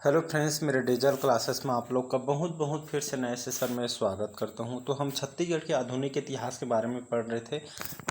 Hello friends, मेरे digital classes में आप लोग का बहुत बहुत फिर से नए सेशन में स्वागत करता हूं। तो हम छत्तीसगढ़ के आधुनिक इतिहास के बारे में पढ़ रहे थे।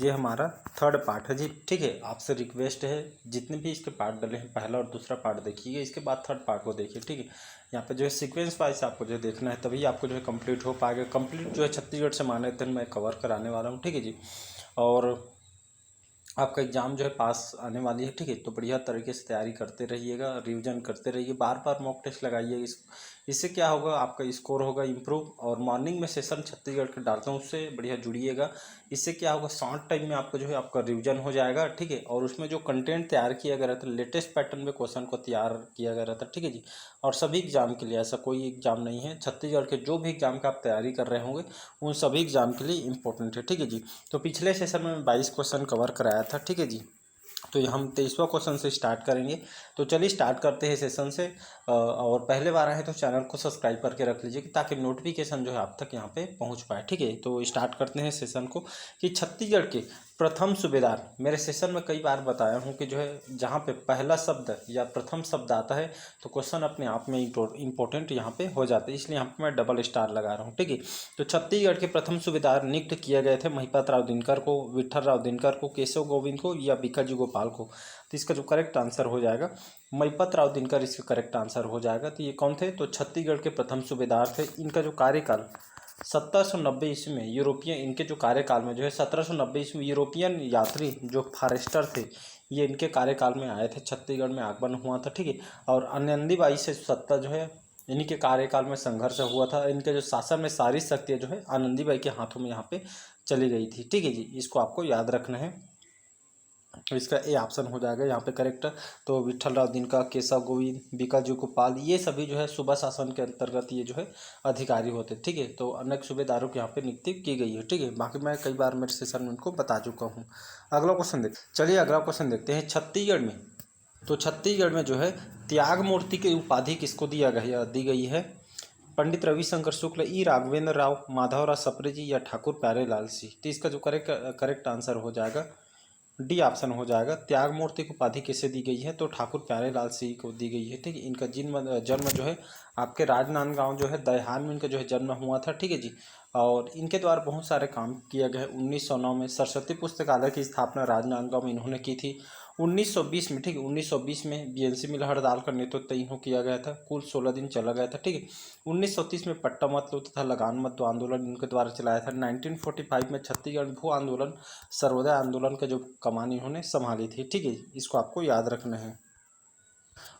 ये हमारा थर्ड पार्ट है जी। ठीक है, आपसे रिक्वेस्ट है जितने भी इसके पार्ट डले हैं पहला और दूसरा पार्ट देखिए, इसके बाद थर्ड पार्ट को देखिए। ठीक है, यहाँ पे जो है सीक्वेंस वाइज आपको जो है देखना है, तभी आपको जो है कंप्लीट हो पाएगा। कंप्लीट जो है छत्तीसगढ़ से मान्यता मैं कवर कराने वाला हूँ। ठीक है जी, और आपका एग्ज़ाम जो है पास आने वाली है। ठीक है, तो बढ़िया तरीके से तैयारी करते रहिएगा, रिवीजन करते रहिए, बार बार मॉक टेस्ट लगाइए। इससे क्या होगा, आपका स्कोर होगा इम्प्रूव। और मॉर्निंग में सेशन छत्तीसगढ़ के डालता हूँ, उससे बढ़िया जुड़िएगा। इससे क्या होगा, शॉर्ट टाइम में आपको जो है आपका रिवीजन हो जाएगा। ठीक है, और उसमें जो कंटेंट तैयार किया गया रहता है, लेटेस्ट पैटर्न में क्वेश्चन को तैयार किया गया रहता है। ठीक है जी, और सभी एग्जाम के लिए, ऐसा कोई एग्जाम नहीं है, छत्तीसगढ़ के जो भी एग्जाम का आप तैयारी कर रहे होंगे उन सभी एग्जाम के लिए इंपॉर्टेंट है। ठीक है जी, तो पिछले सेशन में 22 क्वेश्चन कवर कराया था। ठीक है जी, तो ये हम 23वां क्वेश्चन से स्टार्ट करेंगे। तो चलिए स्टार्ट करते हैं सेशन से। और पहले बार आए तो चैनल को सब्सक्राइब करके रख लीजिए ताकि नोटिफिकेशन जो है आप तक यहाँ पे पहुँच पाए। ठीक है, तो स्टार्ट करते हैं सेशन को। कि छत्तीसगढ़ के प्रथम सूबेदार, मेरे सेशन में कई बार बताया हूँ कि जो है जहाँ पे पहला शब्द या प्रथम शब्द आता है तो क्वेश्चन अपने आप में इंपॉर्टेंट यहाँ पे हो जाते हैं, इसलिए यहाँ पे मैं डबल स्टार लगा रहा हूँ। ठीक है, तो छत्तीसगढ़ के प्रथम सूबेदार नियुक्त किए गए थे महिपत राव दिनकर को, विठल राव दिनकर को, केशव गोविंद को या भिकाजी गोपाल को। तो इसका जो करेक्ट आंसर हो जाएगा महिपत राव दिनकर, इसका करेक्ट आंसर हो जाएगा। तो ये कौन थे, तो छत्तीसगढ़ के प्रथम सूबेदार थे। इनका जो कार्यकाल 1790 ईस्वी में यूरोपियन, इनके जो कार्यकाल में जो है 1790 ईस्वी में यूरोपियन यात्री जो फॉरेस्टर थे ये इनके कार्यकाल में आए थे, छत्तीसगढ़ में आगमन हुआ था। ठीक है, और आनंदीबाई से सत्ता जो है इन्हीं के कार्यकाल में संघर्ष हुआ था। इनके जो शासन में सारी शक्तियाँ जो है आनंदीबाई के हाथों में यहाँ पे चली गई थी। ठीक है जी, इसको आपको याद रखना है। तो इसका ए ऑप्शन हो जाएगा यहाँ पे करेक्ट। तो विठल राव दिनकर, केशव गोविंद, भिकाजी गोपाल, ये सभी जो है सूबा शासन के अंतर्गत ये जो है अधिकारी होते। ठीक है, तो अनेक सूबेदारों की यहाँ पे नियुक्ति की गई है। ठीक है, बाकी मैं कई बार मेरे सेशन में उनको बता चुका हूँ। अगला क्वेश्चन देख, चलिए अगला क्वेश्चन देखते हैं। छत्तीसगढ़ में, तो छत्तीसगढ़ में जो है त्याग मूर्ति की उपाधि किसको दी गई है? पंडित रविशंकर शुक्ल, ई राघवेंद्र राव, माधवराव सप्रे जी या ठाकुर प्यारेलाल सिंह। तो इसका जो करेक्ट आंसर हो जाएगा डी ऑप्शन हो जाएगा। त्याग मूर्ति को उपाधि किसे दी गई है? तो ठाकुर प्यारेलाल सिंह को दी गई है। ठीक है, इनका जन्म जो है आपके राजनांदगांव जो है दहेहान में इनका जो है जन्म हुआ था। ठीक है जी, और इनके द्वारा बहुत सारे काम किया गया है। 1909 में सरस्वती पुस्तकालय की स्थापना राजनांदगांव में इन्होंने की थी। 1920 में, ठीक है, 1920 में बीएनसी मिल हड़ताल का नेतृत्व इन्हों किया गया था, कुल 16 दिन चला गया था। ठीक है, 1930 में पट्टा मत लो तथा लगान मत दो आंदोलन इनके द्वारा चलाया था। 1945 में छत्तीसगढ़ भू आंदोलन, सर्वोदय आंदोलन का जो कमान इन्होंने संभाली थी। ठीक है, इसको आपको याद रखना है।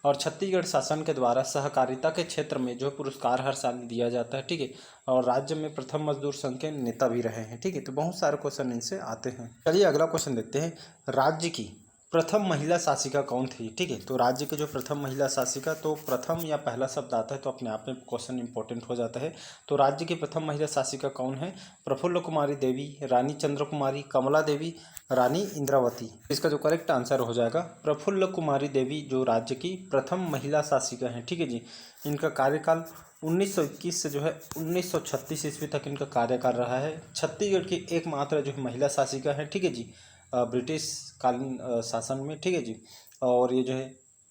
और छत्तीसगढ़ शासन के द्वारा सहकारिता के क्षेत्र में जो पुरस्कार हर साल दिया जाता है। ठीक है, और राज्य में प्रथम मजदूर संघ के नेता भी रहे हैं। ठीक है, तो बहुत सारे क्वेश्चन इनसे आते हैं। चलिए अगला क्वेश्चन देखते हैं। राज्य की प्रथम महिला शासिका कौन थी? ठीक है, तो राज्य के जो प्रथम महिला शासिका, तो प्रथम या पहला शब्द आता है तो अपने आप में क्वेश्चन इंपॉर्टेंट हो जाता है। तो राज्य की प्रथम महिला शासिका कौन है? प्रफुल्ल कुमारी देवी, रानी चंद्र कुमारी, कमला देवी, रानी इंद्रावती। इसका जो करेक्ट आंसर हो जाएगा प्रफुल्ल कुमारी देवी, जो राज्य की प्रथम महिला शासिका हैं। ठीक है जी, इनका कार्यकाल 1921 से जो है 1936 ईस्वी तक इनका कार्यकाल रहा है। छत्तीसगढ़ की एकमात्र जो महिला शासिका है। ठीक है जी, ब्रिटिश कालीन शासन में। ठीक है जी, और ये जो है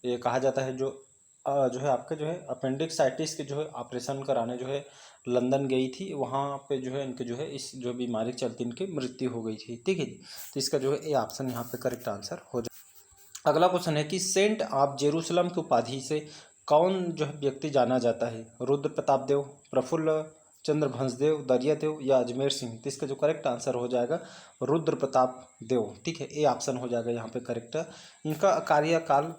ये कहा जाता है जो है आपके जो है अपेंडिक्साइटिस के जो है ऑपरेशन कराने जो है लंदन गई थी, वहाँ पे जो है इनके जो है इस जो बीमारी के चलते इनकी मृत्यु हो गई थी। ठीक है जी, तो इसका जो है ए ऑप्शन यहाँ पे करेक्ट आंसर हो जाए। अगला क्वेश्चन है कि सेंट ऑफ जेरूसलम की उपाधि से कौन जो है व्यक्ति जाना जाता है? रुद्र प्रताप देव, प्रफुल्ल चंद्र भंसदेव, दरियादेव या अजमेर सिंह। तो इसका जो करेक्ट आंसर हो जाएगा रुद्र प्रताप देव। ठीक है, ए ऑप्शन हो जाएगा यहाँ पे करेक्ट। इनका कार्यकाल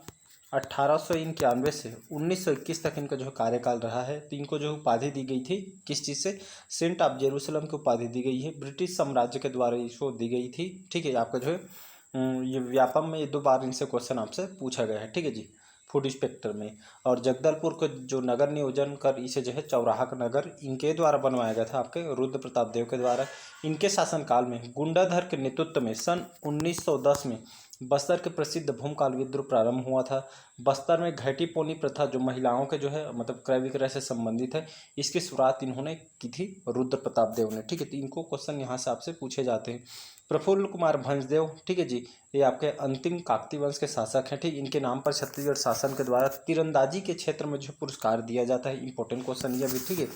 1891 से 1921 तक इनका जो है कार्यकाल रहा है। तो इनको जो उपाधि दी गई थी किस चीज़ से? सेंट ऑफ जेरूसलम की उपाधि दी गई है, ब्रिटिश साम्राज्य के द्वारा इसको दी गई थी। ठीक है, आपका जो है ये व्यापम में ये 2 बार इनसे क्वेश्चन आपसे पूछा गया है। ठीक है जी, फूड इंस्पेक्टर में। और जगदलपुर को जो नगर नियोजन कर इसे जो है चौराहा का नगर इनके द्वारा बनवाया गया था, आपके रुद्र प्रताप देव के द्वारा। इनके शासनकाल में गुंडाधर के नेतृत्व में सन 1910 में बस्तर के प्रसिद्ध भूमकाल विद्रोह प्रारंभ हुआ था। बस्तर में घैटी पोनी प्रथा जो महिलाओं के जो है मतलब क्रय विक्रय से संबंधित है, इसकी शुरुआत इन्होंने की थी रुद्र प्रताप देव ने। ठीक है, तो इनको क्वेश्चन यहाँ से आपसे पूछे जाते हैं। प्रफुल्ल कुमार भंजदेव, ठीक है जी, ये आपके अंतिम काकती वंश के शासक हैं। ठीक, इनके नाम पर छत्तीसगढ़ शासन के द्वारा तीरंदाजी के क्षेत्र में जो पुरस्कार दिया जाता है। इंपॉर्टेंट क्वेश्चन ये भी, ठीक है,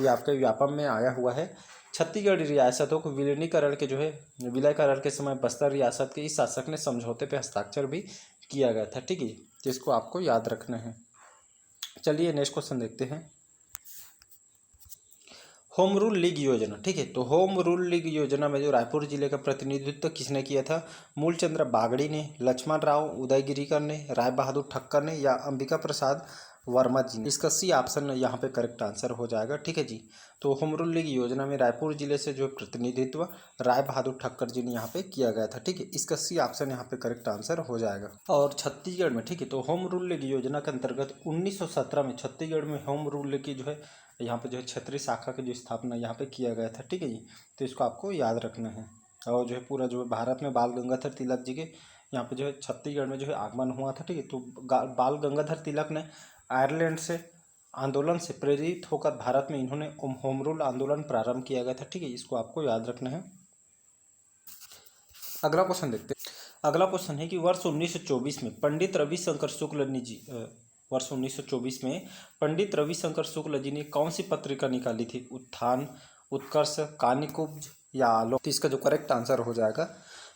ये आपके व्यापम में आया हुआ है। छत्तीसगढ़ रियासतों को विलीनीकरण के जो है विलयकरण के समय बस्तर रियासत के इस शासक ने समझौते पर हस्ताक्षर भी किया गया था। ठीक है, तो इसको आपको याद रखना है। चलिए नेक्स्ट क्वेश्चन देखते हैं। होम रूल लीग योजना, ठीक है, तो होम रूल लीग योजना में जो रायपुर जिले का प्रतिनिधित्व किसने किया था? मूलचंद्र बागड़ी ने, लक्ष्मण राव उदयगिरीकर ने, राय बहादुर ठक्कर ने या अंबिका प्रसाद वर्मा जी ने? इसका सी ऑप्शन यहाँ पे करेक्ट आंसर हो जाएगा। ठीक है जी, तो होम रूल लीग योजना में रायपुर जिले से जो प्रतिनिधित्व राय बहादुर ठक्कर जी ने यहाँ पे किया गया था। ठीक है, इसका सी ऑप्शन यहाँ पे करेक्ट आंसर हो जाएगा। और छत्तीसगढ़ में, ठीक है, तो होम रूल लीग योजना के अंतर्गत 1917 में छत्तीसगढ़ में होम रूल लीग की जो है यहाँ पे जो है क्षेत्रीय शाखा की जो स्थापना यहाँ पे किया गया था। ठीक है जी, तो इसको आपको याद रखना है। और जो है पूरा जो है भारत में बाल गंगाधर तिलक जी के यहाँ पे जो है छत्तीसगढ़ में जो है आगमन हुआ था। ठीक है, तो बाल गंगाधर तिलक ने आयरलैंड से आंदोलन से प्रेरित होकर भारत में इन्होंने होम रूल आंदोलन प्रारंभ किया गया था। ठीक है, इसको आपको याद रखना है। अगला क्वेश्चन देखते हैं। अगला क्वेश्चन है कि वर्ष 1924 में पंडित रविशंकर शुक्ल जी वर्ष 1924 में पंडित रविशंकर शुक्ल जी ने कौन सी पत्रिका निकाली थी? उत्थान, उत्कर्ष, कानीकुब्ज या आलोक? तो इसका जो करेक्ट आंसर हो जाएगा,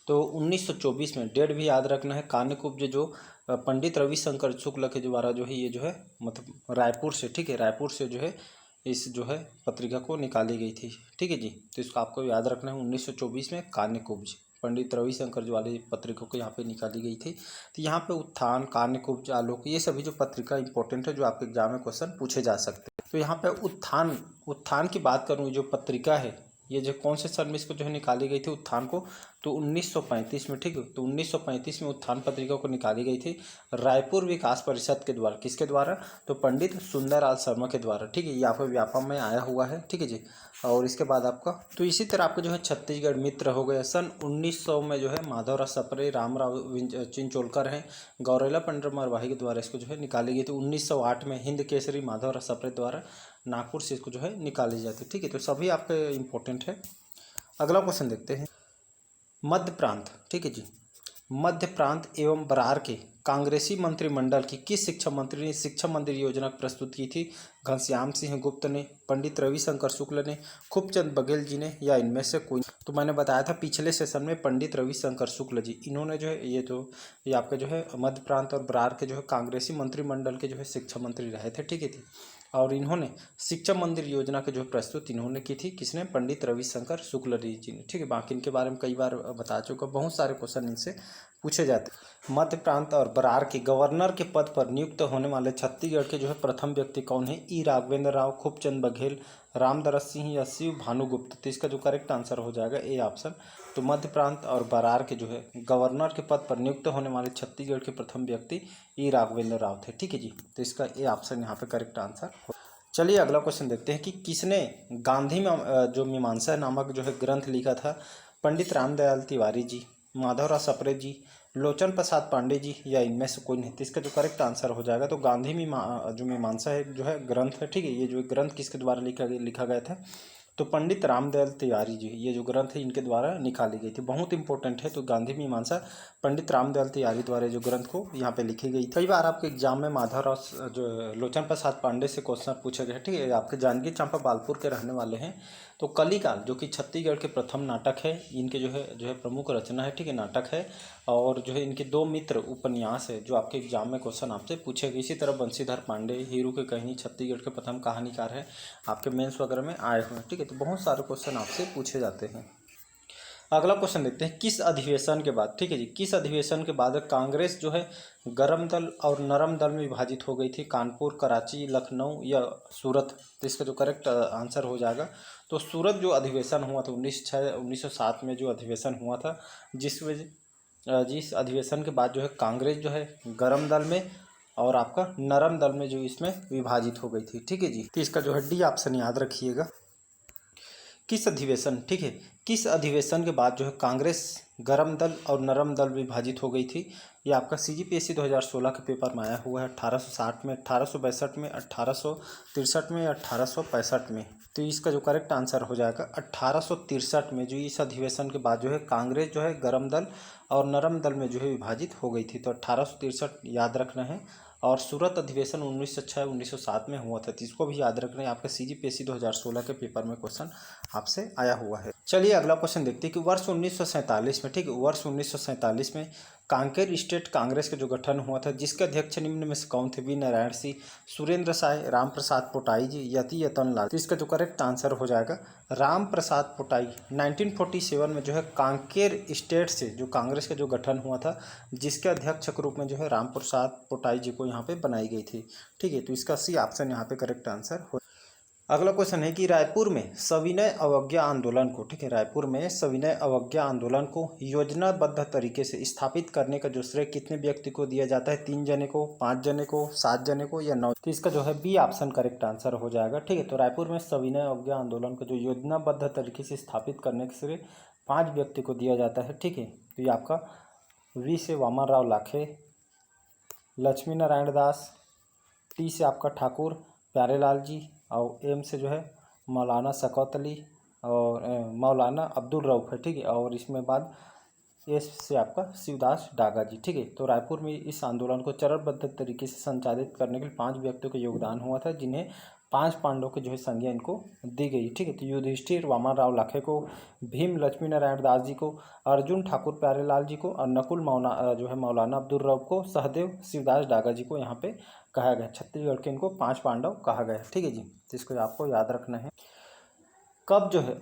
तो 1924 में डेट भी याद रखना है। कानीकुब्ज जो पंडित रविशंकर शुक्ल के द्वारा जो है ये जो है मतलब रायपुर से, ठीक है, रायपुर से जो है इस जो है पत्रिका को निकाली गई थी। ठीक है जी, तो इसको आपको याद रखना है। 1924 में कानीकुब्ज पंडित रविशंकर जो वाली पत्रिका को यहाँ पे निकाली गई थी। तो यहाँ पे उत्थान, कानीकुब्ज, आलोक, ये सभी जो पत्रिका इंपॉर्टेंट है जो आपके एग्जाम में क्वेश्चन पूछे जा सकते हैं। तो यहाँ पे उत्थान की बात करूँ, जो पत्रिका है ये जो कौन से सन में इसको जो है निकाली गई थी उत्थान को? तो 1935 में। ठीक है, तो 1935 में उत्थान पत्रिका को निकाली गई थी रायपुर विकास परिषद के द्वारा। किसके द्वारा? तो पंडित सुंदरलाल शर्मा के द्वारा। ठीक है, ये आपको व्यापम में आया हुआ है। ठीक है जी, और इसके बाद आपका तो इसी तरह आपका जो है छत्तीसगढ़ मित्र हो गया। सन 1900 में जो है माधवराव सप्रे, रामराव चिंचोलकर हैं, गौरेला पंडित मरवाही के द्वारा इसको जो है निकाली गई थी। 1908 में हिंद केसरी माधवराव सप्रे द्वारा नागपुर से इसको जो है निकाली जाती है। ठीक है, तो सभी आपके इंपॉर्टेंट है। अगला क्वेश्चन देखते हैं। मध्य प्रांत, ठीक है जी, मध्य प्रांत एवं बरार के कांग्रेसी मंत्रिमंडल की किस शिक्षा मंत्री ने शिक्षा मंदिर योजना प्रस्तुत की थी? घनश्याम सिंह गुप्त ने, पंडित रविशंकर शुक्ल ने, खूबचंद बघेल जी ने या इनमें से कोई? तो मैंने बताया था पिछले सेशन में पंडित रविशंकर शुक्ल जी, इन्होंने जो है ये आपके जो है मध्य प्रांत और बरार के जो है कांग्रेसी मंत्रिमंडल के जो है शिक्षा मंत्री रहे थे। ठीक है थी, और इन्होंने शिक्षा मंदिर योजना के जो प्रस्तुत इन्होंने की थी। किसने? पंडित रविशंकर शुक्ल जी ने। ठीक है, बाकी इनके बारे में कई बार बता चुका, बहुत सारे क्वेश्चन इनसे पूछे जाते हैं। मध्य प्रांत और बरार के गवर्नर के पद पर नियुक्त होने वाले छत्तीसगढ़ के जो है प्रथम व्यक्ति कौन है? ई राघवेंद्र राव, खूबचंद बघेल, रामदरस सिंह या शिव भानुगुप्त? तो इसका जो करेक्ट आंसर हो जाएगा ए ऑप्शन। तो मध्य प्रांत और बरार के जो है गवर्नर के पद पर नियुक्त होने वाले छत्तीसगढ़ के प्रथम व्यक्ति ई राघवेंद्र राव थे। ठीक है जी, तो इसका ए ऑप्शन यहाँ पे करेक्ट आंसर हो। चलिए अगला क्वेश्चन देखते हैं कि किसने गांधी में जो मीमांसा नामक जो है ग्रंथ लिखा था? पंडित रामदयाल तिवारी जी, माधवराव सप्रे जी, लोचन प्रसाद पांडे जी या इनमें से कोई नहीं? तो इसका जो करेक्ट आंसर हो जाएगा, तो गांधी जो मीमांसा है जो है ग्रंथ है, ठीक है, ये जो ग्रंथ किसके द्वारा लिखा गया था? तो पंडित रामदयाल तिवारी जी, ये जो ग्रंथ है इनके द्वारा निकाली गई थी। बहुत इंपॉर्टेंट है, तो गांधी मीमांसा पंडित रामदयाल तिवारी द्वारा जो ग्रंथ को यहाँ पे लिखी गई थी। कई बार आपके एग्जाम में माधवराव जो लोचन प्रसाद पांडे से क्वेश्चन पूछे गए। ठीक है, आपके जांजगीर चांपा बालपुर के रहने वाले हैं। तो कलिकाल जो कि छत्तीसगढ़ के प्रथम नाटक है, इनके जो है प्रमुख रचना है। ठीक है, नाटक है, और जो है इनके दो मित्र उपन्यास है जो आपके एग्जाम में क्वेश्चन आपसे पूछे गए। इसी तरह बंशीधर पांडे, हीरू की कहानी, छत्तीसगढ़ के प्रथम कहानीकार है, आपके मेंस वगैरह में आए हुए हैं। ठीक है, तो बहुत सारे क्वेश्चन आपसे पूछे जाते हैं। अगला क्वेश्चन देखते हैं, किस अधिवेशन के बाद? ठीक है जी, किस अधिवेशन के बाद कांग्रेस जो है गरम दल और नरम दल में विभाजित हो गई थी? कानपुर, कराची, लखनऊ या सूरत? तो इसका जो करेक्ट आंसर हो जाएगा, तो सूरत जो अधिवेशन हुआ था 1907 में जो अधिवेशन हुआ था, जिस अधिवेशन के बाद जो है कांग्रेस जो है गरम दल में और आपका नरम दल में जो इसमें विभाजित हो गई थी। ठीक है जी, तो इसका जो है डी ऑप्शन याद रखिएगा। किस अधिवेशन, ठीक है, किस अधिवेशन के बाद जो है कांग्रेस गरम दल और नरम दल विभाजित हो गई थी। ये आपका CGPSC 2016 के पेपर में आया हुआ है। 1860 में, 1862 में, 1863 में, 1865 में। तो इसका जो करेक्ट आंसर हो जाएगा 1863 में, जो इस अधिवेशन के बाद जो है कांग्रेस जो है गरम दल और नरम दल में जो है विभाजित हो गई थी। तो 1863 याद रखना है। और सूरत अधिवेशन 1906 1907 में हुआ था, तो इसको भी याद रखना है। आपका CGPSC 2016 के पेपर में क्वेश्चन आपसे आया हुआ है। चलिए अगला क्वेश्चन देखते हैं कि वर्ष 1947 में, ठीक है, वर्ष 1947 में कांकेर स्टेट कांग्रेस का जो गठन हुआ था, जिसके अध्यक्ष निम्न में से कौन थे? वी नारायण सिंह, सुरेंद्र साय, राम प्रसाद पोटाई जी, यति यतन लाल। तो इसका जो करेक्ट आंसर हो जाएगा राम प्रसाद पोटाई। 1947 में जो है कांकेर स्टेट से जो कांग्रेस का जो गठन हुआ था, जिसके अध्यक्ष के रूप में जो है राम प्रसाद पोटाई जी को यहाँ पे बनाई गई थी। ठीक है, तो इसका सी ऑप्शन यहाँ पे करेक्ट आंसर हो। अगला क्वेश्चन है कि रायपुर में सविनय अवज्ञा आंदोलन को, ठीक है, रायपुर में सविनय अवज्ञा आंदोलन को योजनाबद्ध तरीके से स्थापित करने का जो श्रेय कितने व्यक्ति को दिया जाता है? 3 जने को, 5 जने को, 7 जने को या 9? तो इसका जो है बी ऑप्शन करेक्ट आंसर हो जाएगा। ठीक है, तो रायपुर में सविनय अवज्ञा आंदोलन को जो योजनाबद्ध तरीके से स्थापित करने के श्रेय 5 व्यक्ति को दिया जाता है। ठीक है, तो ये आपका वी से वामन राव लाखे, लक्ष्मी नारायण दास, टी से आपका ठाकुर प्यारेलाल जी, और एम से जो है मौलाना शौकत अली और मौलाना अब्दुल रऊफ़ है। ठीक है, और इसमें बाद एस से आपका शिवदास डागा जी। ठीक है, तो रायपुर में इस आंदोलन को चरणबद्ध तरीके से संचालित करने के लिए 5 व्यक्तियों का योगदान हुआ था, जिन्हें 5 पांडवों की जो है संज्ञा इनको दी गई। ठीक है, तो युधिष्ठिर वामन राव लाखे को, भीम लक्ष्मी नारायण दास जी को, अर्जुन ठाकुर प्यारेलाल जी को, और नकुल जो है मौलाना अब्दुल रऊफ़ को, सहदेव शिवदास डागा जी को यहाँ पे कहा गया। छत्तीसगढ़ के इनको 5 पांडव कहा गया है। ठीक है जी, तो इसको आपको याद रखना है। कब जो है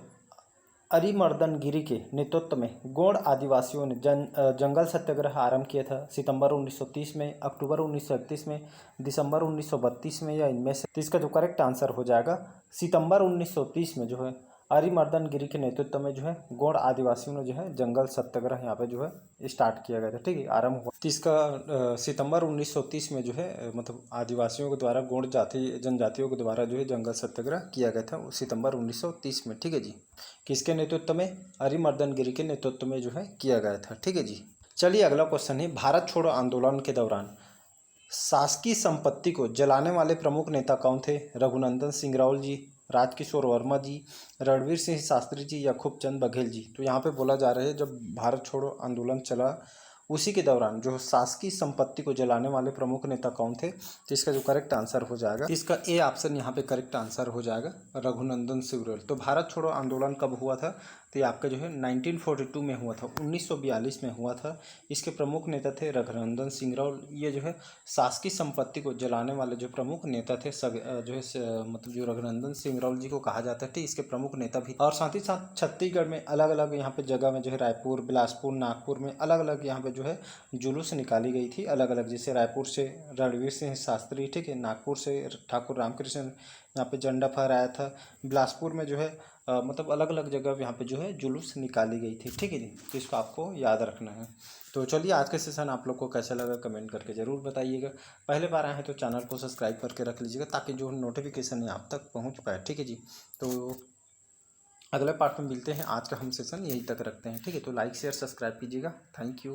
अरिमर्दन गिरी के नेतृत्व में गोंड आदिवासियों ने जंगल सत्याग्रह आरंभ किया था? सितंबर 1930 में, अक्टूबर 1931 में, दिसंबर 1932 में, या इनमें से? तो इसका जो करेक्ट आंसर हो जाएगा सितंबर 1930 में जो है अरिमर्दन गिरी के नेतृत्व में जो है गोंड आदिवासियों ने जो है जंगल सत्याग्रह यहाँ पे जो है स्टार्ट किया गया था। ठीक है, आरंभ हुआ। तो इसका सितंबर 1930 में जो है मतलब आदिवासियों के द्वारा गोंड जनजातियों के द्वारा जो है जंगल सत्याग्रह किया गया था सितंबर 1930 में। ठीक है जी, किसके नेतृत्व में? अरिमर्दन गिरी के नेतृत्व में जो है किया गया था। ठीक है जी, चलिए अगला क्वेश्चन है, भारत छोड़ो आंदोलन के दौरान शासकीय संपत्ति को जलाने वाले प्रमुख नेता कौन थे? रघुनंदन सिंह रावल जी, राजकिशोर वर्मा जी, रणवीर सिंह शास्त्री जी, या खूबचंद बघेल जी? तो यहाँ पे बोला जा रहा है जब भारत छोड़ो आंदोलन चला उसी के दौरान जो शासकीय संपत्ति को जलाने वाले प्रमुख नेता कौन थे? तो इसका जो करेक्ट आंसर हो जाएगा, इसका ए ऑप्शन यहाँ पे करेक्ट आंसर हो जाएगा रघुनंदन सिंह रावल। तो भारत छोड़ो आंदोलन कब हुआ था? तो ये आपका जो है 1942 में हुआ था, 1942 में हुआ था। इसके प्रमुख नेता थे रघुनंदन सिंह रावल। ये जो है शासकीय संपत्ति को जलाने वाले जो प्रमुख नेता थे जो है मतलब जो रघुनंदन सिंह रावल जी को कहा जाता है, इसके प्रमुख नेता भी। और साथ ही साथ छत्तीसगढ़ में अलग अलग यहाँ पे जगह में जो है रायपुर, बिलासपुर, नागपुर में अलग अलग यहाँ पे जो है जुलूस निकाली गई थी अलग अलग। जैसे रायपुर से रणवीर सिंह शास्त्री, ठीक है, नागपुर से ठाकुर रामकृष्ण यहाँ पे झंडा फहराया था, बिलासपुर में जो है मतलब अलग अलग जगह यहाँ पे जो है जुलूस निकाली गई थी। ठीक है जी, तो इसको आपको याद रखना है। तो चलिए आज का सेशन आप लोग को कैसा लगा कमेंट करके ज़रूर बताइएगा। पहले बार आए हैं तो चैनल को सब्सक्राइब करके रख लीजिएगा ताकि जो नोटिफिकेशन है आप तक पहुँच पाए। ठीक है जी, तो अगले पार्ट में मिलते हैं। आज का हम सेशन यहीं तक रखते हैं। ठीक है, तो लाइक शेयर सब्सक्राइब कीजिएगा। Thank you.